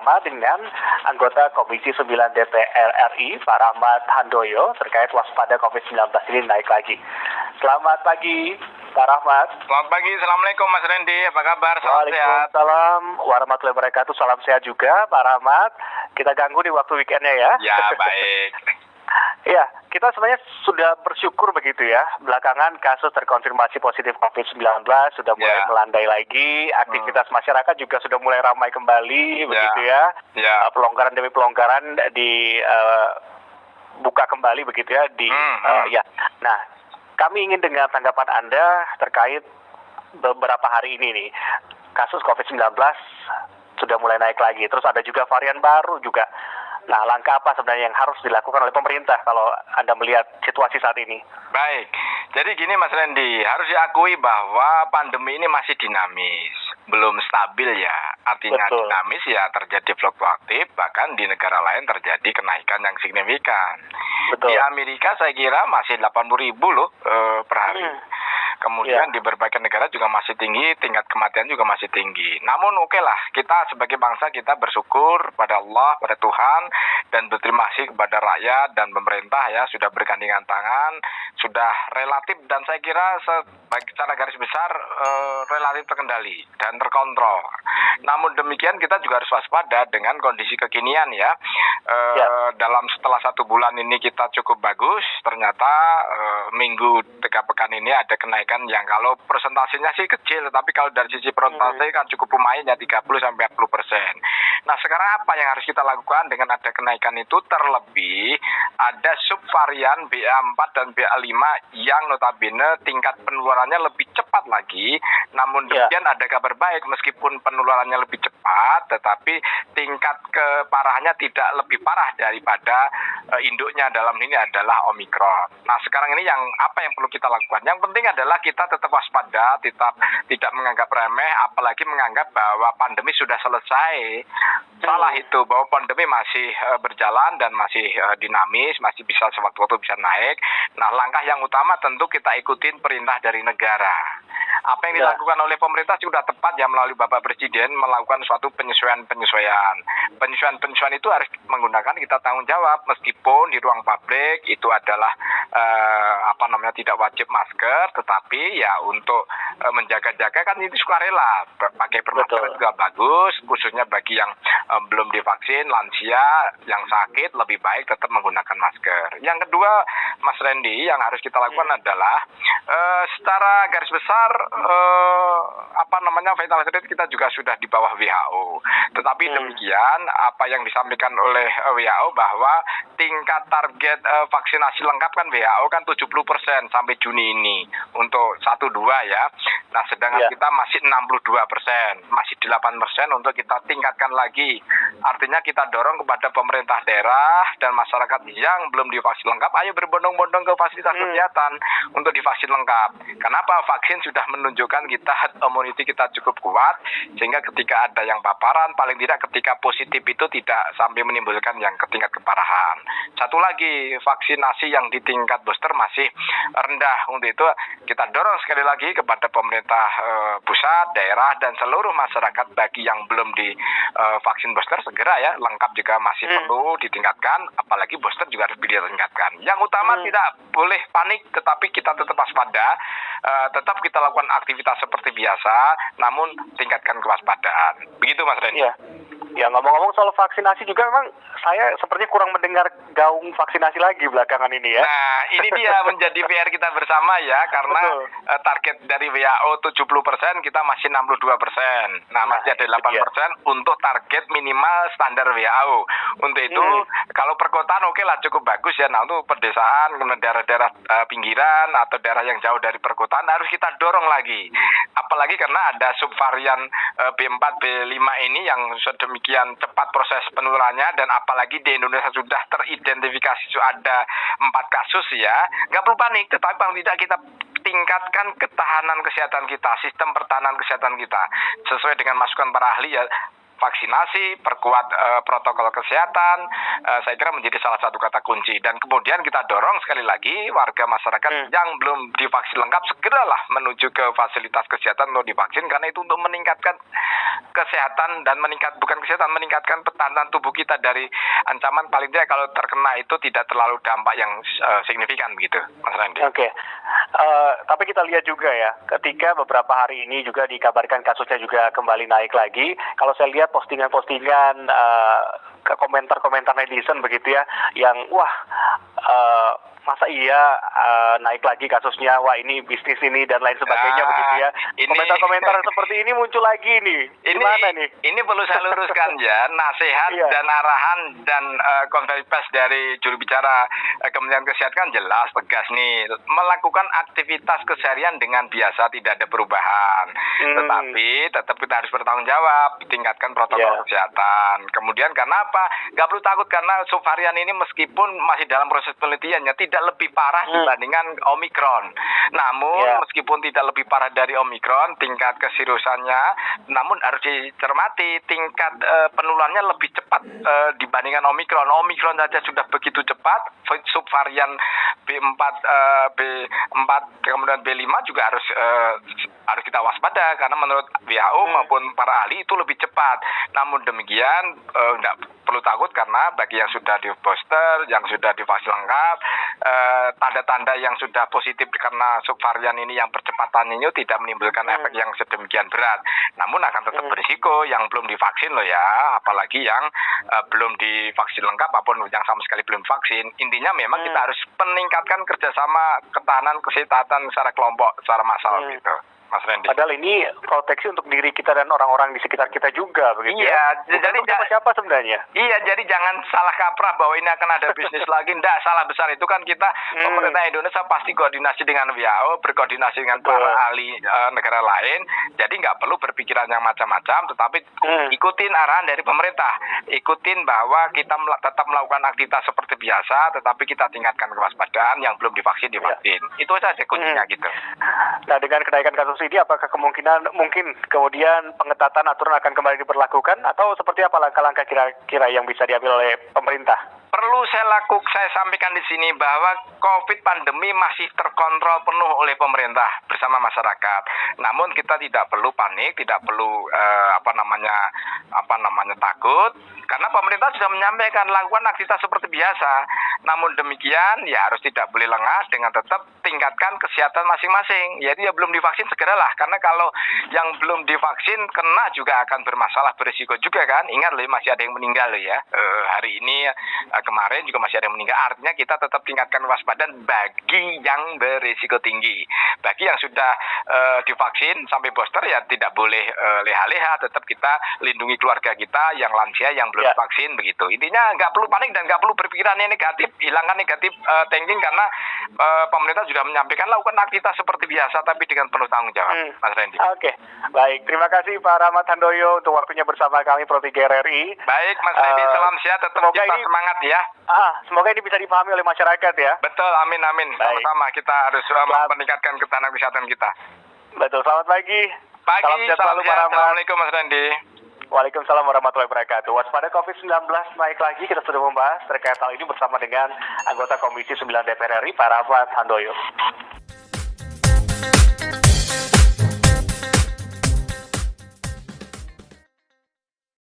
bersama dengan anggota Komisi 9 DPR RI, Pak Rahmat Handoyo, terkait waspada COVID-19 ini naik lagi. Selamat pagi, Pak Rahmat. Selamat pagi, Assalamualaikum Mas Randy, apa kabar? Salam sehat. Waalaikumsalam warahmatullahi wabarakatuh, salam sehat juga Pak Rahmat. Kita ganggu di waktu weekendnya ya. Ya, baik. Ya, kita sebenarnya sudah bersyukur begitu ya. Belakangan kasus terkonfirmasi positif COVID-19 sudah mulai melandai lagi. Aktivitas masyarakat juga sudah mulai ramai kembali begitu ya. Pelonggaran demi pelonggaran buka kembali begitu ya. Ya. Nah, kami ingin dengan tanggapan Anda terkait beberapa hari ini nih. Kasus COVID-19 sudah mulai naik lagi. Terus ada juga varian baru juga. Nah, langkah apa sebenarnya yang harus dilakukan oleh pemerintah kalau Anda melihat situasi saat ini? Baik, jadi gini Mas Randy, harus diakui bahwa pandemi ini masih dinamis, belum stabil ya. Artinya Betul. Dinamis ya terjadi fluktuatif, bahkan di negara lain terjadi kenaikan yang signifikan. Betul. Di Amerika saya kira masih 80.000 loh per hari. Kemudian di berbagai negara juga masih tinggi, tingkat kematian juga masih tinggi. Namun oke lah, kita sebagai bangsa kita bersyukur pada Allah, pada Tuhan, dan berterima kasih kepada rakyat dan pemerintah ya, sudah bergandengan tangan, sudah relatif dan saya kira secara garis besar relatif terkendali dan terkontrol. Namun demikian kita juga harus waspada dengan kondisi kekinian ya. Setelah 1 bulan ini kita cukup bagus, ternyata minggu 3 pekan ini ada kenaikan yang kalau persentasenya sih kecil, tapi kalau dari sisi persentase kan cukup lumayan ya 30-40%. Nah sekarang apa yang harus kita lakukan dengan ada kenaikan itu? Terlebih ada subvarian BA4 dan BA5 yang notabene tingkat penularannya lebih cepat lagi. Namun demikian ada kabar baik, meskipun penularannya lebih cepat, tetapi tingkat keparahannya tidak lebih parah daripada induknya, dalam ini adalah Omikron. Nah sekarang ini apa yang perlu kita lakukan? Yang penting adalah kita tetap waspada, tidak menganggap remeh, apalagi menganggap bahwa pandemi sudah selesai. Salah itu, bahwa pandemi masih berjalan dan masih dinamis, masih bisa sewaktu-waktu bisa naik. Nah langkah yang utama tentu kita ikutin perintah dari negara. Apa yang dilakukan oleh pemerintah sudah tepat ya, melalui Bapak Presiden melakukan suatu penyesuaian. Penyesuaian itu harus menggunakan kita tanggung jawab, meskipun di ruang publik itu adalah tidak wajib masker, tetapi ya untuk menjaga-jaga kan itu sukarela. Pakai masker juga bagus, khususnya bagi yang belum divaksin, lansia, yang sakit, lebih baik tetap menggunakan masker. Yang kedua, Mas Randy, yang harus kita lakukan adalah secara garis besar fatality rate kita juga sudah di bawah WHO. Tetapi demikian apa yang disampaikan oleh WHO bahwa tingkat target vaksinasi lengkap kan WHO kan 70% sampai Juni ini untuk 1-2 ya. Nah sedangkan kita masih 62%, masih 8% untuk kita tingkatkan lagi. Artinya kita dorong kepada pemerintah daerah dan masyarakat yang belum divaksin lengkap, ayo berbondong-bondong ke fasilitas kesehatan untuk divaksin lengkap. Kenapa? Vaksin sudah menunjukkan kita herd immunity kita cukup kuat, sehingga ketika ada yang paparan, paling tidak ketika positif itu tidak sampai menimbulkan yang tingkat keparahan. Satu lagi, vaksinasi yang di tingkat booster masih rendah. Untuk itu kita dorong sekali lagi kepada pemerintah pusat, daerah, dan seluruh masyarakat bagi yang belum vaksin booster segera ya, lengkap juga masih perlu ditingkatkan, apalagi booster juga harus ditingkatkan. Yang utama tidak boleh panik, tetapi kita tetap waspada, tetap kita lakukan aktivitas seperti biasa, namun tingkatkan kewaspadaan. Begitu Mas Randy. Ya ngomong-ngomong soal vaksinasi juga, memang saya sepertinya kurang mendengar gaung vaksinasi lagi belakangan ini ya. Nah ini dia menjadi PR kita bersama ya, karena target dari WHO 70%, kita masih 62%. Nah masih ada 8% untuk target minimal standar WHO. Untuk itu kalau perkotaan oke lah, cukup bagus ya. Nah untuk pedesaan, daerah-daerah pinggiran atau daerah yang jauh dari perkotaan harus kita dorong lagi. Apalagi karena ada subvarian B4, B5 ini yang sedemikian cepat proses penularannya, dan apalagi di Indonesia sudah teridentifikasi ada 4 kasus ya. Nggak perlu panik, tetapi paling tidak kita tingkatkan ketahanan kesehatan kita, sistem pertahanan kesehatan kita. Sesuai dengan masukan para ahli ya, vaksinasi, perkuat protokol kesehatan, saya kira menjadi salah satu kata kunci. Dan kemudian kita dorong sekali lagi warga masyarakat yang belum divaksin lengkap segeralah menuju ke fasilitas kesehatan untuk divaksin, karena itu untuk meningkatkan kesehatan dan meningkatkan pertahanan tubuh kita dari ancaman paling tidak kalau terkena itu tidak terlalu dampak yang signifikan begitu, Mas Randy. Oke. Tapi kita lihat juga ya, ketika beberapa hari ini juga dikabarkan kasusnya juga kembali naik lagi. Kalau saya lihat postingan-postingan komentar-komentar netizen begitu ya, yang wah masa iya naik lagi kasusnya, wah ini bisnis ini dan lain sebagainya begitu ya. Komentar-komentar seperti ini muncul lagi nih. Gimana nih? Ini perlu saya luruskan ya, nasihat dan arahan dan konferensi pers dari juru bicara Kementerian Kesehatan jelas tegas nih, melakukan aktivitas keseharian dengan biasa, tidak ada perubahan. Tetapi tetap kita harus bertanggung jawab, tingkatkan protokol kesehatan. Kemudian karena apa? Nggak perlu takut karena subvarian ini meskipun masih dalam proses penelitiannya tidak lebih parah dibandingkan Omikron. Namun meskipun tidak lebih parah dari Omikron, tingkat keseriusannya, namun harus dicermati tingkat penularannya lebih cepat dibandingkan Omikron. Omikron saja sudah begitu cepat, subvarian B4 kemudian B5 juga harus kita waspada karena menurut WHO maupun para ahli itu lebih cepat. Namun demikian tidak perlu takut karena bagi yang sudah di booster, yang sudah divaksin lengkap, tanda-tanda yang sudah positif karena subvarian ini yang percepatan ini tidak menimbulkan efek yang sedemikian berat. Namun akan tetap berisiko yang belum divaksin loh ya, apalagi yang belum divaksin lengkap maupun yang sama sekali belum vaksin. Intinya memang kita harus meningkatkan kerjasama ketahanan kesehatan secara kelompok, secara massal gitu, Mas Randy. Padahal ini proteksi untuk diri kita dan orang-orang di sekitar kita juga, begitu ya? Jadi siapa sebenarnya? Iya, jadi jangan salah kaprah bahwa ini akan ada bisnis lagi. Nggak, salah besar itu kan kita, pemerintah Indonesia pasti koordinasi dengan WHO, berkoordinasi dengan para ahli negara lain. Jadi nggak perlu berpikiran yang macam-macam, tetapi ikutin arahan dari pemerintah. Ikutin bahwa kita tetap melakukan aktivitas seperti biasa, tetapi kita tingkatkan kewaspadaan, yang belum divaksin, divaksin. Itu saja kuncinya gitu. Nah, dengan kenaikan kasus ini, apakah kemungkinan mungkin kemudian pengetatan aturan akan kembali diberlakukan, atau seperti apa langkah-langkah kira-kira yang bisa diambil oleh pemerintah? Perlu saya sampaikan di sini bahwa COVID pandemi masih terkontrol penuh oleh pemerintah bersama masyarakat. Namun kita tidak perlu panik, tidak perlu takut, karena pemerintah sudah menyampaikan lakukan aktivitas seperti biasa. Namun demikian ya harus tidak boleh lengah dengan tetap tingkatkan kesehatan masing-masing. Jadi ya belum divaksin segeralah, karena kalau yang belum divaksin kena juga akan bermasalah, berisiko juga kan. Ingat loh, masih ada yang meninggal loh ya. Hari ini kemarin juga masih ada yang meninggal. Artinya kita tetap tingkatkan waspadaan bagi yang berisiko tinggi. Bagi yang sudah divaksin sampai booster ya tidak boleh leha-leha, tetap kita lindungi keluarga kita yang lansia yang belum divaksin begitu. Intinya nggak perlu panik dan nggak perlu berpikiran yang negatif, hilangkan negatif thinking, karena pemerintah sudah menyampaikan lakukan aktivitas seperti biasa tapi dengan penuh tanggung jawab, Mas Randy. Oke, baik. Terima kasih Pak Rahmat Handoyo untuk waktunya bersama kami Pro 3 RRI. Baik, Mas Randy, salam sehat, tetap kita semangat ya. Semoga ini bisa dipahami oleh masyarakat ya. Betul, amin. Sama-sama kita harus meningkatkan ketahanan kesehatan kita. Betul, selamat pagi. Salam sehat selalu, Pak Rahmat. Assalamualaikum, Mas Randy. Waalaikumsalam warahmatullahi wabarakatuh. Waspada COVID-19 naik lagi, kita sudah membahas terkait hal ini bersama dengan anggota Komisi 9 DPR RI, Pak Rahmat Handoyo.